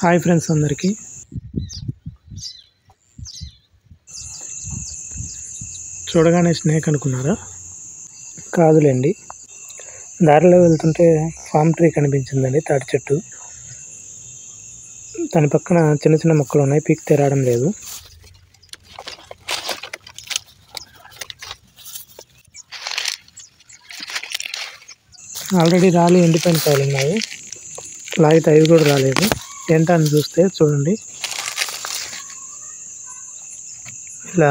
Hi friends అందరికీ చూడగానే snake అనుకున్నారా? కాదులేండి. దారిలో వెళ్తుంటే ఫామ్ ట్రీ కనిపించిందండి, తాటి చెట్టు. దాని పక్కన చిన్న చిన్న మొక్కలు ఉన్నాయి, పీకితే రావడం లేదు. ఆల్రెడీ రాలి ఎండిపోయిన కాయలు ఉన్నాయి, లాగితే అవి కూడా రాలేదు. ఏంటా అని చూస్తే చూడండి, ఇలా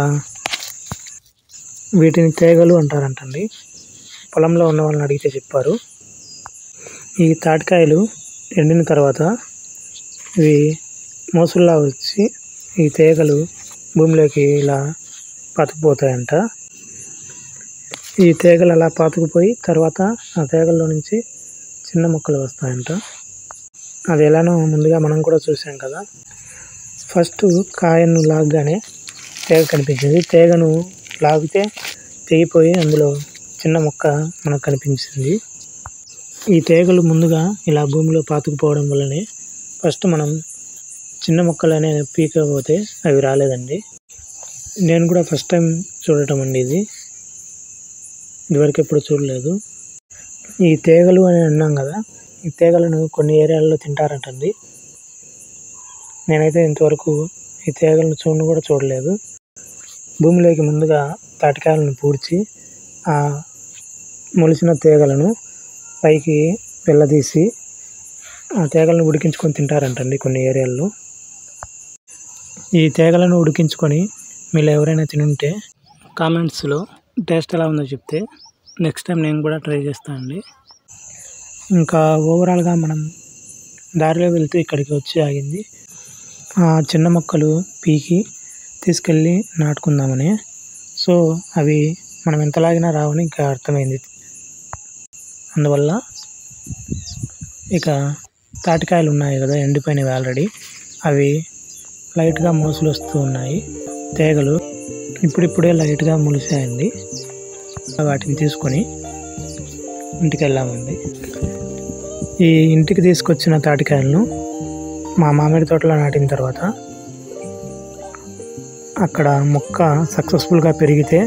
వీటిని తేగలు అంటారంటండి. పొలంలో ఉన్న వాళ్ళని అడిగితే చెప్పారు. ఈ తాటికాయలు ఎండిన తర్వాత ఇవి మోసుల్లా వచ్చి ఈ తేగలు భూమిలోకి ఇలా పాతుకుపోతాయంట. ఈ తేగలు అలా పాతుకుపోయి తర్వాత ఆ తేగల్లో నుంచి చిన్న మొక్కలు వస్తాయంట. అది ఎలానో ముందుగా మనం కూడా చూసాం కదా. ఫస్ట్ కాయను లాగగానే తేగ కనిపించింది. తేగను లాగితే తెగిపోయి అందులో చిన్న మొక్క మనకు కనిపించింది. ఈ తేగలు ముందుగా ఇలా భూమిలో పాతుకుపోవడం వల్లనే ఫస్ట్ మనం చిన్న మొక్కలు అనేవి పీకపోతే అవి రాలేదండి. నేను కూడా ఫస్ట్ టైం చూడటం అండి ఇది. ఇదివరకు ఎప్పుడు చూడలేదు. ఈ తేగలు అని అన్నాం కదా, ఈ తేగలను కొన్ని ఏరియాల్లో తింటారంటండి. నేనైతే ఇంతవరకు ఈ తేగలను కూడా చూడలేదు. భూమిలోకి ముందుగా తాటికాయలను పూడ్చి ఆ మొలిచిన తేగలను పైకి వెళ్ళదీసి ఆ తేగలను ఉడికించుకొని తింటారంటండి కొన్ని ఏరియాల్లో. ఈ తేగలను ఉడికించుకొని మీరు ఎవరైనా తినుంటే కామెంట్స్లో టేస్ట్ ఎలా ఉందో చెప్తే నెక్స్ట్ టైం నేను కూడా ట్రై చేస్తానండి. ఇంకా ఓవరాల్గా మనం దారిలో వెళ్తూ ఇక్కడికి వచ్చి ఆగింది ఆ చిన్న మొక్కలు పీకి తీసుకెళ్ళి నాటుకుందామని. సో అవి మనం ఎంత లాగినా రావని ఇంకా అర్థమైంది. అందువల్ల ఇక తాటికాయలు ఉన్నాయి కదా, ఎండిపోయినవి ఆల్రెడీ, అవి లైట్గా మోసులు వస్తూ ఉన్నాయి. తేగలు ఇప్పుడిప్పుడే లైట్గా మొలిసాయండి. వాటిని తీసుకొని ఇంటికి వెళ్ళామండి. ఈ ఇంటికి తీసుకొచ్చిన తాటికాయలను మా మామిడి తోటలో నాటిన తర్వాత అక్కడ మొక్క సక్సెస్ఫుల్గా పెరిగితే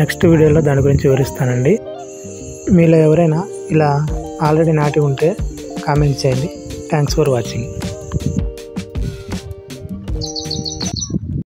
నెక్స్ట్ వీడియోలో దాని గురించి వివరిస్తానండి. మీలో ఎవరైనా ఇలా ఆల్రెడీ నాటి ఉంటే కామెంట్ చేయండి. Thanks for watching.